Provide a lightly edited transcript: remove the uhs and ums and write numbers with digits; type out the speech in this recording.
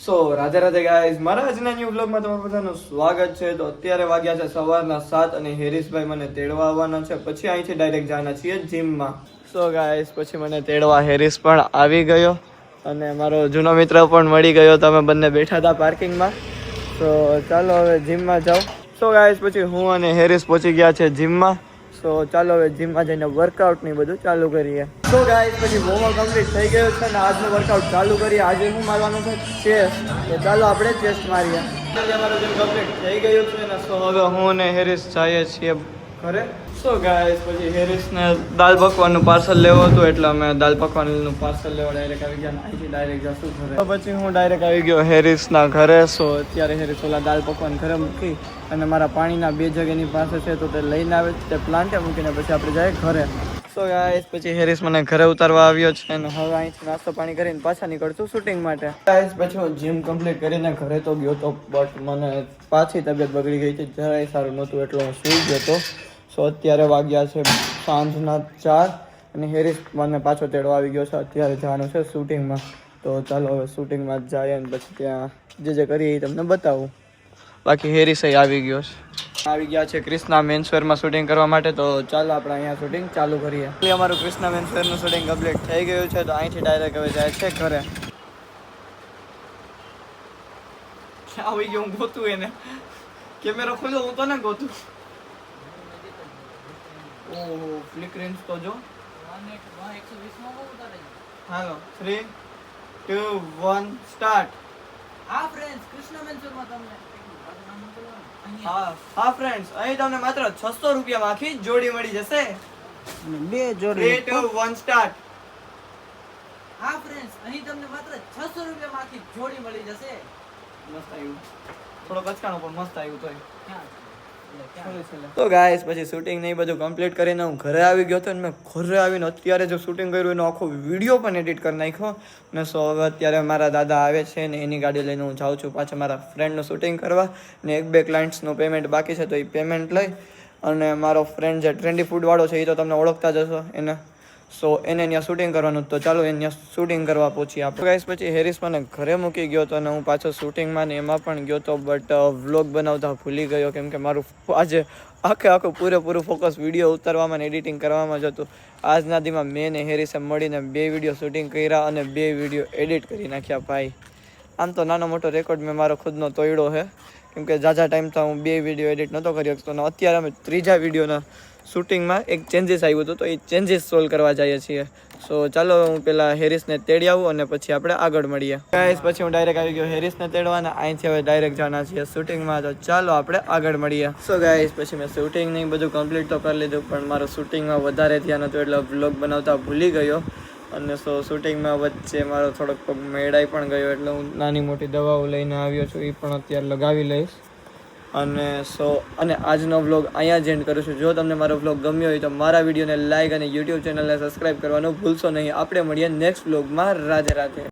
સો Radhe Radhe guys, મારા આજના new વ્લોગમાં તમારું બધાનું સ્વાગત છે. તો અત્યારે વાગ્યા છે સવારના 7 અને હેરીશભાઈ મને તેડવા આવવાના છે. પછી અહીંથી ડાયરેક્ટ જવાના છીએ જીમમાં. સો ગાઈઝ, પછી મને તેડવા હેરીશ પણ આવી ગયો અને મારો જૂનો મિત્ર પણ મળી ગયો. તો અમે બંને બેઠા હતા પાર્કિંગમાં. તો ચાલો હવે જીમમાં જાઓ. સો ગાઈઝ, પછી હું અને હેરીશ પહોંચી ગયા છે જીમમાં. સો ચાલો હવે જીમમાં જઈને વર્કઆઉટ ને બધું ચાલુ કરીએ. સો ગાઈઝ, પછી વોર્મઅપ કમ્પ્લીટ થઈ ગયું છે અને આજનું વર્કઆઉટ ચાલુ કરીએ. આજે હું મારવાનું છે ચેસ્ટ. તો ચાલો આપણે ચેસ્ટ મારીએ. અમારું જીમ કમ્પ્લીટ થઈ ગયું છે ને સો હવે હું ને હેરીશ જઈએ છીએ ઘરે. સો ગાઈઝ, પછી હેરીશને દાલ પકવાનનું પાર્સલ લેવું હતું એટલે અમે દાલ પકવાનનું પાર્સલ લેવા ડાયરેક્ટ આવી ગયા. અહીંથી ડાયરેક્ટ જશું ઘરે. તો પછી હું ડાયરેક્ટ આવી ગયો હેરીશના ઘરે. સો અત્યારે હેરીશ ઓલા દાલ પકવાન ઘરે મૂકી અને મારા પાણીના 2 જગ એની પાસે છે તો તે લઈને આવે તે પ્લાન્ટે મૂકીને પછી આપણે જઈએ ઘરે. સો ગાઈઝ, પછી હેરીશ મને ઘરે ઉતારવા આવ્યો છે અને હવે અહીંથી નાસ્તો પાણી કરીને પાછા નીકળશું શૂટિંગ માટે. ગાઈઝ, પછી હું જીમ કમ્પ્લીટ કરીને ઘરે તો ગયો તો બટ મને પાછી તબિયત બગડી ગઈ હતી. જરાય સારું નહોતું એટલે હું સૂઈ ગયો હતો. સો અત્યારે વાગ્યા છે સાંજના 4 અને હેરીશ મને પાછો તેડવા આવી ગયો છે. અત્યારે જવાનું છે શૂટિંગમાં. તો ચાલો હવે શૂટિંગમાં જઈએ અને પછી ત્યાં જે કરીએ એ તમને બતાવું. બાકી હેરીશ આવી ગયો છે. આવી ગયા છે ક્રિષ્ના મેન્સવેરમાં શૂટિંગ કરવા માટે. તો ચાલો આપણે અહીંયા શૂટિંગ ચાલુ કરીએ. અમારું ક્રિષ્ના મેન્સવેરનું શૂટિંગ કમ્પ્લીટ થઈ ગયું છે. તો અહીંથી ડાયરેક્ટ હવે જાય છે ઘરે. આવી ગયો હું ગોતું એને. કેમેરો ખોલ્યો હું તો ને ગોતું. ઓહો, ફ્લિકરિંગ્સ તો જો. હાલો 3 2 1 સ્ટાર્ટ. હા ફ્રેન્ડ્સ, કૃષ્ણ મેન્સરમાં તમને હા ફ્રેન્ડ્સ, અહીં તમને માત્ર 600 રૂપિયામાં આખી જોડી મળી જશે. 2 જોડી. 3 2 1 સ્ટાર્ટ. હા ફ્રેન્ડ્સ, અહીં તમને માત્ર 600 રૂપિયામાં આખી જોડી મળી જશે. મસ્ત આવ્યું. થોડો કચકાણો પણ મસ્ત આવ્યું તોય. ક્યાં? તો ગાઈસ, પછી શૂટિંગ ને એ બધું કમ્પ્લીટ કરીને હું ઘરે આવી ગયો હતો. અને મેં ઘરે આવીને અત્યારે જો શૂટિંગ કર્યું એનો આખો વિડીયો પણ એડિટ કરી નાખ્યો. ને સો હવે અત્યારે મારા દાદા આવે છે ને એની ગાડી લઈને હું જાઉં છું પાછા મારા ફ્રેન્ડનું શૂટિંગ કરવા. ને 1-2 ક્લાયન્ટ્સનું પેમેન્ટ બાકી છે તો એ પેમેન્ટ લઈ અને મારો ફ્રેન્ડ જે ટ્રેન્ડી ફૂડવાળો છે એ તો તમને ઓળખતા જ હશો એને. સો એને ત્યાં શૂટિંગ કરવાનું. તો ચાલો એને ત્યાં શૂટિંગ કરવા પહોંચીએ આપણે. ગાઈસ, પછી હેરીશ મને ઘરે મૂકી ગયો હતો અને હું પાછો શૂટિંગમાં ને એમાં પણ ગયો હતો. બટ વ્લોગ બનાવતા ભૂલી ગયો કેમ કે મારું આજે આખું પૂરેપૂરું ફોકસ વિડીયો ઉતારવામાં ને એડિટિંગ કરવામાં જ હતું. આજના દીમાં મેં ને હેરીશે મળીને 2 વિડીયો શૂટિંગ કર્યા અને 2 વિડીયો એડિટ કરી નાખ્યા ભાઈ. આમ તો નાનો મોટો રેકોર્ડ મેં મારો ખુદનો તોડ્યો છે કેમ કે ઝાઝા ટાઈમ તો હું 2 વિડીયો એડિટ નહોતો કરી શકતો. અને અત્યારે અમે 3જા વિડીયોના શૂટિંગમાં એક ચેન્જીસ આવ્યું હતું તો એ ચેન્જીસ સોલ્વ કરવા જઈએ છીએ. સો ચાલો હું પેલા હેરીશને તેડી આવું અને પછી આપણે આગળ મળીએ. ગાઈસ, પછી હું ડાયરેક્ટ આવી ગયો હેરીશને તેડવાના. અહીંથી હવે ડાયરેક્ટ જવાના છીએ શૂટિંગમાં. તો ચાલો આપણે આગળ મળીએ. સો ગાઈસ, પછી મેં શૂટિંગ ને બધું કમ્પ્લીટ તો કરી લીધું પણ મારું શૂટિંગમાં વધારે ધ્યાન હતું એટલે વ્લોગ બનાવતા ભૂલી ગયો. અને સો શૂટિંગમાં વચ્ચે મારો થોડોક પગ મેળાઈ પણ ગયો એટલે હું નાની મોટી દવાઓ લઈને આવ્યો છું. એ પણ અત્યારે લગાવી લઈશ. અને આજનો વ્લોગ અહીંયા જ એન્ડ કરું છું. જો તમને મારો વ્લોગ ગમ્યો હોય તો મારા વિડીયોને લાઈક અને યુટ્યુબ ચેનલને સબસ્ક્રાઈબ કરવાનું ભૂલશો નહીં. આપણે મળીએ નેક્સ્ટ વ્લોગમાં. રાધે રાધે.